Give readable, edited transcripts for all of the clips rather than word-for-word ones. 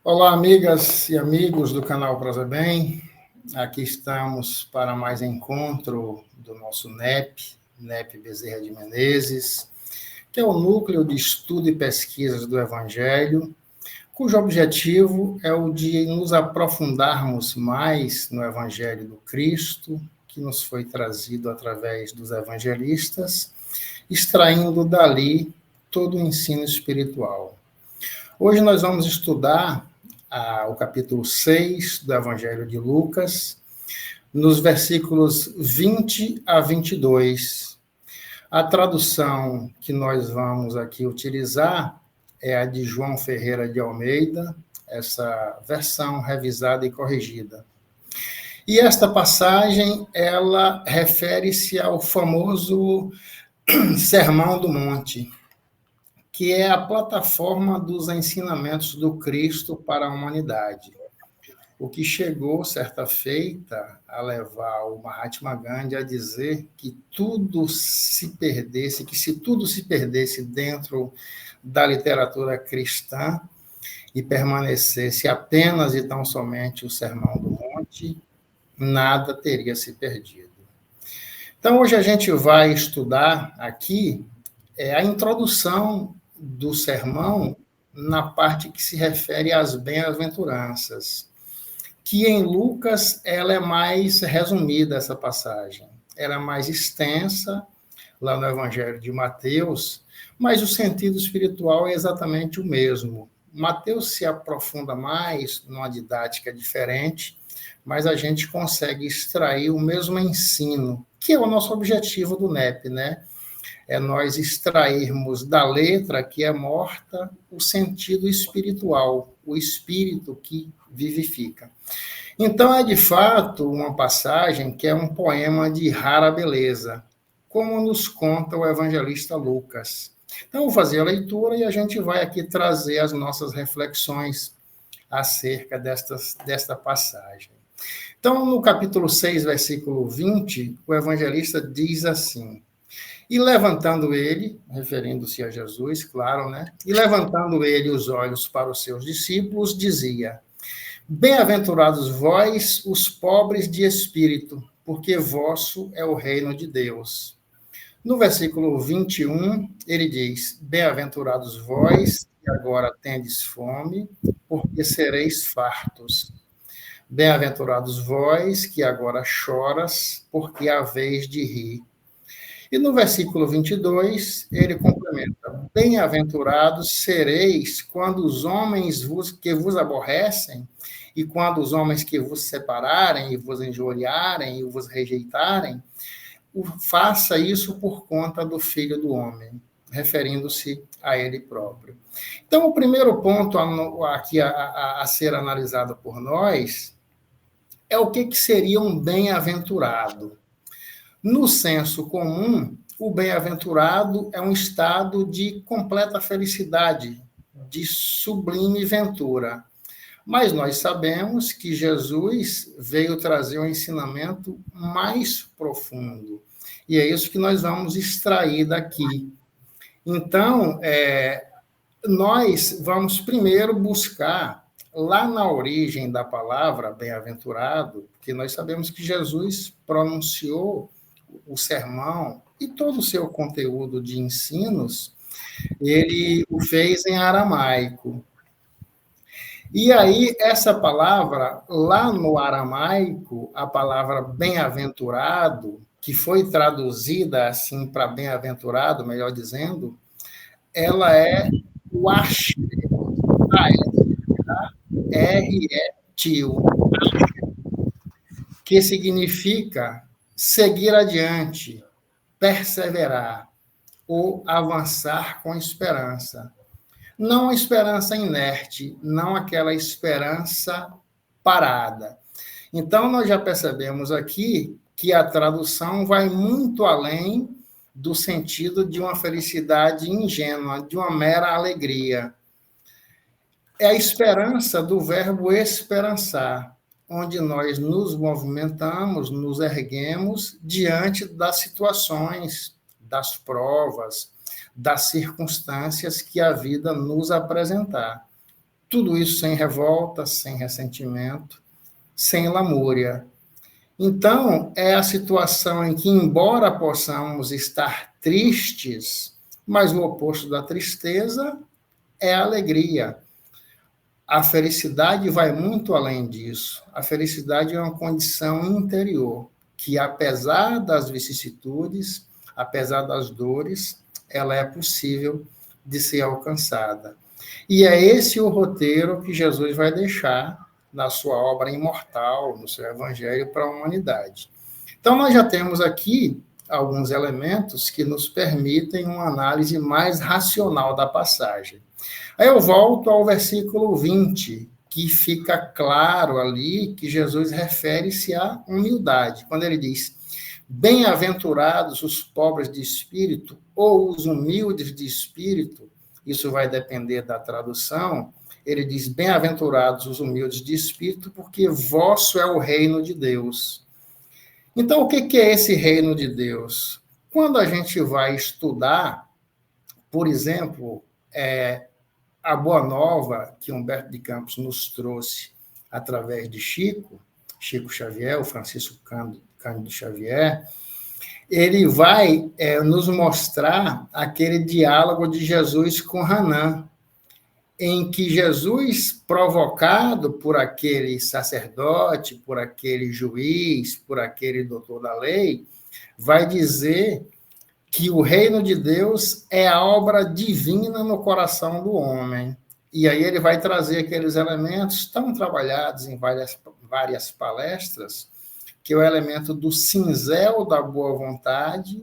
Olá, amigas e amigos do canal Prosa Bem. Aqui estamos para mais encontro do nosso NEP Bezerra de Menezes, que é o Núcleo de Estudo e Pesquisas do Evangelho, cujo objetivo é o de nos aprofundarmos mais no Evangelho do Cristo, que nos foi trazido através dos evangelistas, extraindo dali todo o ensino espiritual. Hoje nós vamos estudar o capítulo 6 do Evangelho de Lucas, nos versículos 20 a 22. A tradução que nós vamos aqui utilizar é a de João Ferreira de Almeida, essa versão revisada e corrigida. E esta passagem, ela refere-se ao famoso Sermão do Monte, que é a plataforma dos ensinamentos do Cristo para a humanidade. O que chegou, certa feita, a levar o Mahatma Gandhi a dizer que tudo se perdesse, que se tudo se perdesse dentro da literatura cristã e permanecesse apenas e tão somente o Sermão do Monte, nada teria se perdido. Então, hoje a gente vai estudar aqui a introdução do sermão na parte que se refere às bem-aventuranças, que em Lucas ela é mais resumida, essa passagem. Ela é mais extensa, lá no Evangelho de Mateus, mas o sentido espiritual é exatamente o mesmo. Mateus se aprofunda mais numa didática diferente, mas a gente consegue extrair o mesmo ensino, que é o nosso objetivo do NEP, né? É nós extrairmos da letra que é morta o sentido espiritual, o espírito que vivifica. Então, é de fato uma passagem que é um poema de rara beleza, como nos conta o evangelista Lucas. Então, vou fazer a leitura e a gente vai aqui trazer as nossas reflexões acerca desta passagem. Então, no capítulo 6, versículo 20, o evangelista diz assim: e levantando ele, referindo-se a Jesus, claro, né? E levantando ele os olhos para os seus discípulos, dizia: bem-aventurados vós, os pobres de espírito, porque vosso é o reino de Deus. No versículo 21, ele diz: bem-aventurados vós, que agora tendes fome, porque sereis fartos. Bem-aventurados vós, que agora choras, porque haveis de rir. E no versículo 22, ele complementa: bem-aventurados sereis quando os homens que vos aborrecem, e quando os homens que vos separarem, e vos injuriarem, e vos rejeitarem, faça isso por conta do Filho do Homem, referindo-se a ele próprio. Então, o primeiro ponto aqui a ser analisado por nós é o que seria um bem-aventurado. No senso comum, o bem-aventurado é um estado de completa felicidade, de sublime ventura. Mas nós sabemos que Jesus veio trazer um ensinamento mais profundo. E é isso que nós vamos extrair daqui. Então, nós vamos primeiro buscar, lá na origem da palavra bem-aventurado, porque nós sabemos que Jesus pronunciou o sermão e todo o seu conteúdo de ensinos, ele o fez em aramaico. E aí, essa palavra, lá no aramaico, a palavra bem-aventurado, que foi traduzida assim para bem-aventurado, melhor dizendo, ela é o asher, R-E-T-I-O, que significa seguir adiante, perseverar ou avançar com esperança. Não a esperança inerte, não aquela esperança parada. Então, nós já percebemos aqui que a tradução vai muito além do sentido de uma felicidade ingênua, de uma mera alegria. É a esperança do verbo esperançar, onde nós nos movimentamos, nos erguemos diante das situações, das provas, das circunstâncias que a vida nos apresentar. Tudo isso sem revolta, sem ressentimento, sem lamúria. Então, é a situação em que, embora possamos estar tristes, mas o oposto da tristeza é a alegria. A felicidade vai muito além disso. A felicidade é uma condição interior, que apesar das vicissitudes, apesar das dores, ela é possível de ser alcançada. E é esse o roteiro que Jesus vai deixar na sua obra imortal, no seu evangelho para a humanidade. Então, nós já temos aqui alguns elementos que nos permitem uma análise mais racional da passagem. Aí eu volto ao versículo 20, que fica claro ali que Jesus refere-se à humildade, quando ele diz: bem-aventurados os pobres de espírito, ou os humildes de espírito, isso vai depender da tradução. Ele diz: bem-aventurados os humildes de espírito, porque vosso é o reino de Deus. Então, o que é esse reino de Deus? Quando a gente vai estudar, por exemplo, a Boa Nova que Humberto de Campos nos trouxe através de Chico Xavier, o Francisco Cândido Xavier, ele vai nos mostrar aquele diálogo de Jesus com Hanã, em que Jesus, provocado por aquele sacerdote, por aquele juiz, por aquele doutor da lei, vai dizer que o reino de Deus é a obra divina no coração do homem. E aí ele vai trazer aqueles elementos tão trabalhados em várias palestras, que é o elemento do cinzel da boa vontade,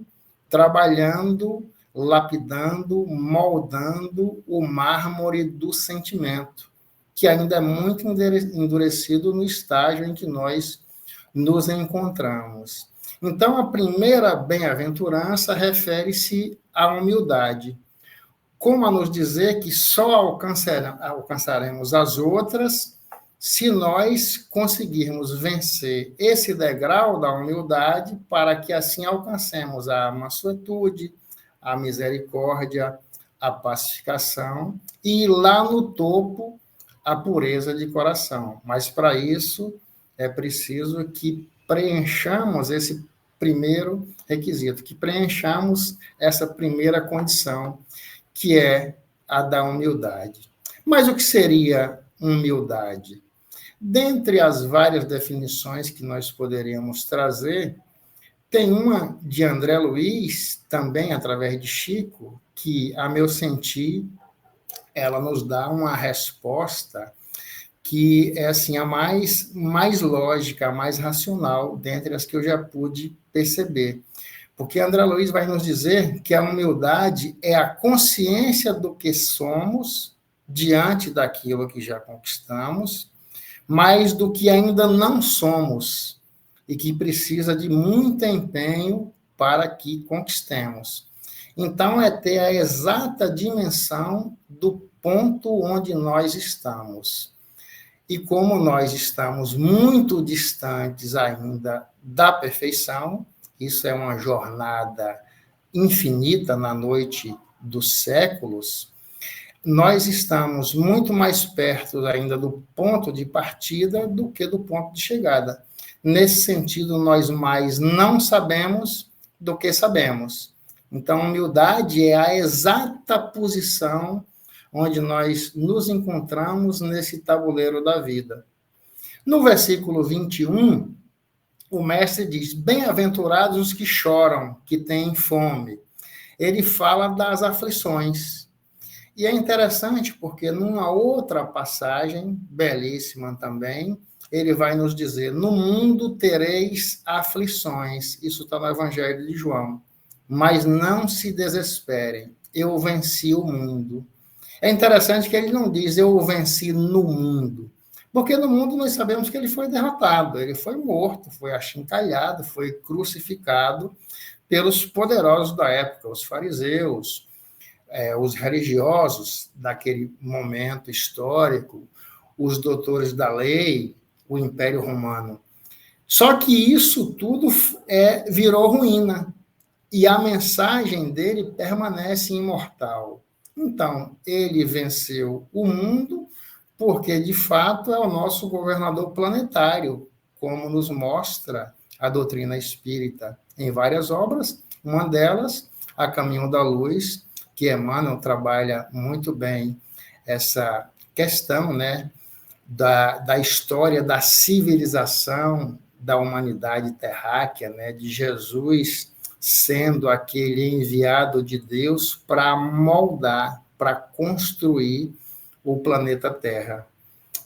trabalhando, lapidando, moldando o mármore do sentimento, que ainda é muito endurecido no estágio em que nós nos encontramos. Então, a primeira bem-aventurança refere-se à humildade, como a nos dizer que só alcançaremos as outras se nós conseguirmos vencer esse degrau da humildade, para que assim alcancemos a mansuetude, a misericórdia, a pacificação e lá no topo a pureza de coração. Mas para isso é preciso que preenchamos esse primeiro requisito, que preenchamos essa primeira condição, que é a da humildade. Mas o que seria humildade? Dentre as várias definições que nós poderíamos trazer, tem uma de André Luiz, também através de Chico, que, a meu sentir, ela nos dá uma resposta que é assim, a mais lógica, a mais racional, dentre as que eu já pude perceber. Porque André Luiz vai nos dizer que a humildade é a consciência do que somos diante daquilo que já conquistamos, mais do que ainda não somos, e que precisa de muito empenho para que conquistemos. Então, é ter a exata dimensão do ponto onde nós estamos. E como nós estamos muito distantes ainda da perfeição, isso é uma jornada infinita na noite dos séculos, nós estamos muito mais perto ainda do ponto de partida do que do ponto de chegada. Nesse sentido, nós mais não sabemos do que sabemos. Então, humildade é a exata posição onde nós nos encontramos nesse tabuleiro da vida. No versículo 21, o mestre diz: bem-aventurados os que choram, que têm fome. Ele fala das aflições. E é interessante porque numa outra passagem, belíssima também, ele vai nos dizer: no mundo tereis aflições. Isso está no Evangelho de João. Mas não se desesperem, eu venci o mundo. É interessante que ele não diz: eu o venci no mundo. Porque no mundo nós sabemos que ele foi derrotado, ele foi morto, foi achincalhado, foi crucificado pelos poderosos da época, os fariseus, os religiosos daquele momento histórico, os doutores da lei, o Império Romano. Só que isso tudo virou ruína, e a mensagem dele permanece imortal. Então, ele venceu o mundo porque, de fato, é o nosso governador planetário, como nos mostra a doutrina espírita em várias obras, uma delas, A Caminho da Luz, que Emmanuel trabalha muito bem essa questão, né, da história da civilização da humanidade terráquea, né, de Jesus sendo aquele enviado de Deus para moldar, para construir o planeta Terra.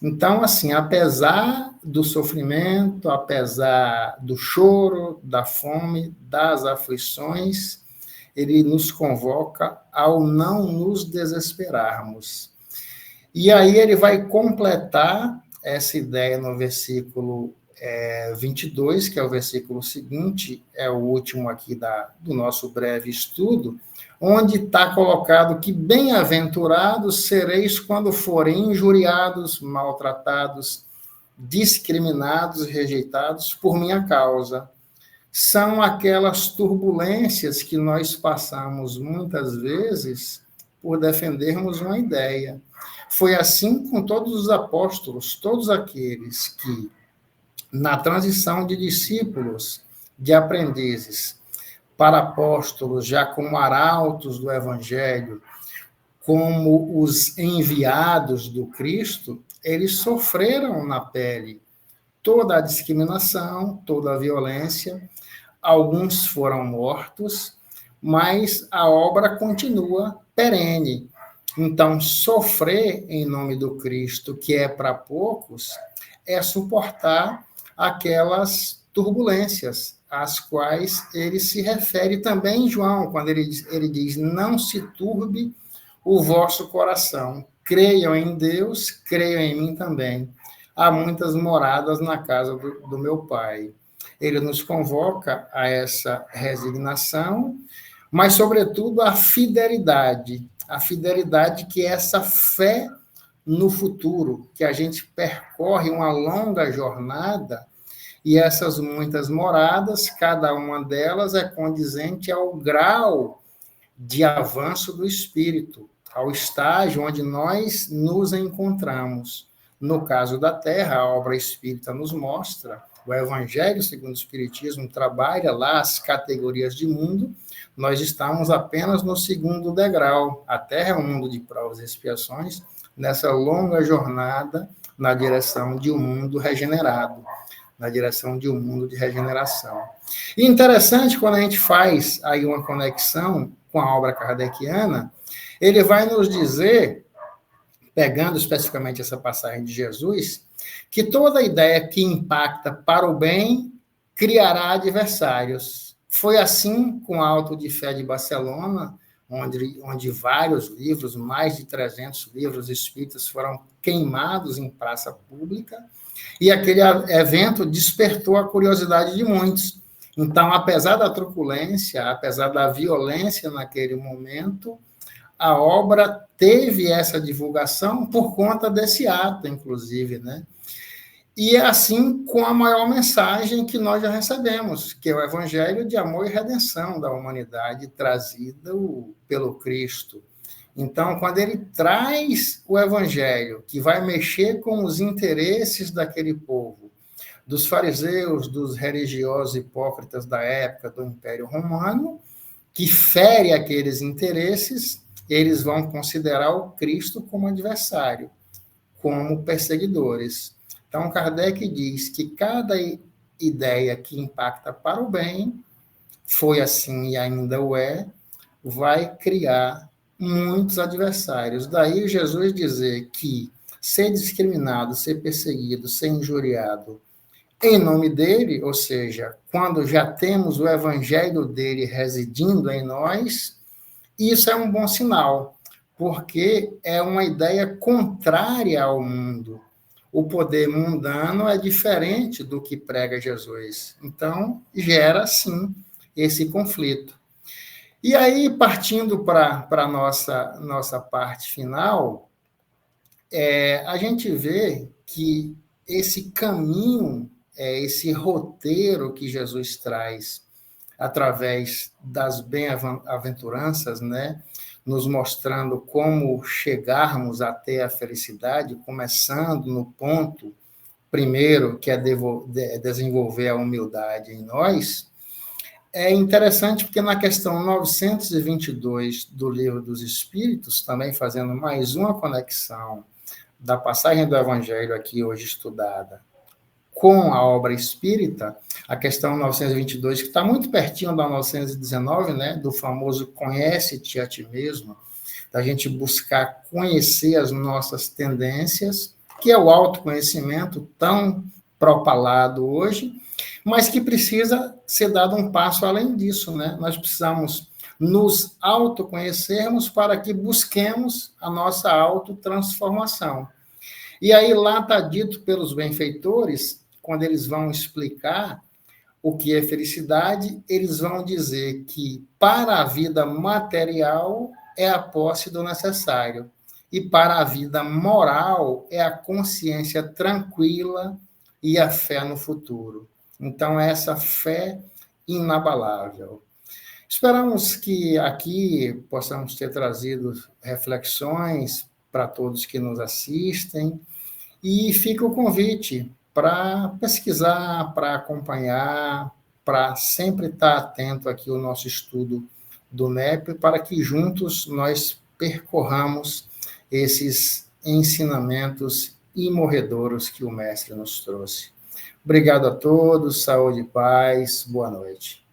Então, assim, apesar do sofrimento, apesar do choro, da fome, das aflições, ele nos convoca ao não nos desesperarmos. E aí ele vai completar essa ideia no versículo 22, que é o versículo seguinte, é o último aqui do nosso breve estudo, onde está colocado que bem-aventurados sereis quando forem injuriados, maltratados, discriminados, rejeitados por minha causa. São aquelas turbulências que nós passamos muitas vezes por defendermos uma ideia. Foi assim com todos os apóstolos, todos aqueles que, na transição de discípulos, de aprendizes, para apóstolos, já como arautos do Evangelho, como os enviados do Cristo, eles sofreram na pele toda a discriminação, toda a violência, alguns foram mortos, mas a obra continua perene. Então, sofrer em nome do Cristo, que é para poucos, é suportar aquelas turbulências, às quais ele se refere também em João, quando ele diz, não se turbe o vosso coração, creiam em Deus, creiam em mim também. Há muitas moradas na casa do meu Pai. Ele nos convoca a essa resignação, mas, sobretudo, a fidelidade que é essa fé no futuro, que a gente percorre uma longa jornada, e essas muitas moradas, cada uma delas é condizente ao grau de avanço do espírito, ao estágio onde nós nos encontramos. No caso da Terra, a obra espírita nos mostra, o Evangelho segundo o Espiritismo trabalha lá as categorias de mundo, nós estamos apenas no segundo degrau. A Terra é um mundo de provas e expiações, nessa longa jornada na direção de um mundo regenerado, na direção de um mundo de regeneração. E interessante, quando a gente faz aí uma conexão com a obra kardeciana, ele vai nos dizer, pegando especificamente essa passagem de Jesus, que toda ideia que impacta para o bem criará adversários. Foi assim com o Auto de Fé de Barcelona, onde vários livros, mais de 300 livros espíritas foram queimados em praça pública, e aquele evento despertou a curiosidade de muitos. Então, apesar da truculência, apesar da violência naquele momento, a obra teve essa divulgação por conta desse ato, inclusive, né? E é assim com a maior mensagem que nós já recebemos, que é o Evangelho de amor e redenção da humanidade, trazido pelo Cristo. Então, quando ele traz o Evangelho, que vai mexer com os interesses daquele povo, dos fariseus, dos religiosos hipócritas da época do Império Romano, que fere aqueles interesses, eles vão considerar o Cristo como adversário, como perseguidores. Então, Kardec diz que cada ideia que impacta para o bem, foi assim e ainda o é, vai criar muitos adversários. Daí Jesus dizer que ser discriminado, ser perseguido, ser injuriado em nome dele, ou seja, quando já temos o evangelho dele residindo em nós, isso é um bom sinal, porque é uma ideia contrária ao mundo. O poder mundano é diferente do que prega Jesus. Então, gera, sim, esse conflito. E aí, partindo para a nossa parte final, a gente vê que esse caminho, esse roteiro que Jesus traz através das bem-aventuranças, né, nos mostrando como chegarmos até a felicidade, começando no ponto primeiro, que é desenvolver a humildade em nós. É interessante porque na questão 922 do Livro dos Espíritos, também fazendo mais uma conexão da passagem do Evangelho aqui hoje estudada com a obra espírita, a questão 922, que está muito pertinho da 919, né, do famoso conhece-te a ti mesmo, da gente buscar conhecer as nossas tendências, que é o autoconhecimento tão propalado hoje, mas que precisa ser dado um passo além disso, né? Nós precisamos nos autoconhecermos para que busquemos a nossa autotransformação. E aí lá está dito pelos benfeitores, quando eles vão explicar o que é felicidade, eles vão dizer que para a vida material é a posse do necessário, e para a vida moral é a consciência tranquila e a fé no futuro. Então, é essa fé inabalável. Esperamos que aqui possamos ter trazido reflexões para todos que nos assistem, e fica o convite para pesquisar, para acompanhar, para sempre estar atento aqui ao nosso estudo do NEP, para que juntos nós percorramos esses ensinamentos imorredouros que o Mestre nos trouxe. Obrigado a todos, saúde e paz, boa noite.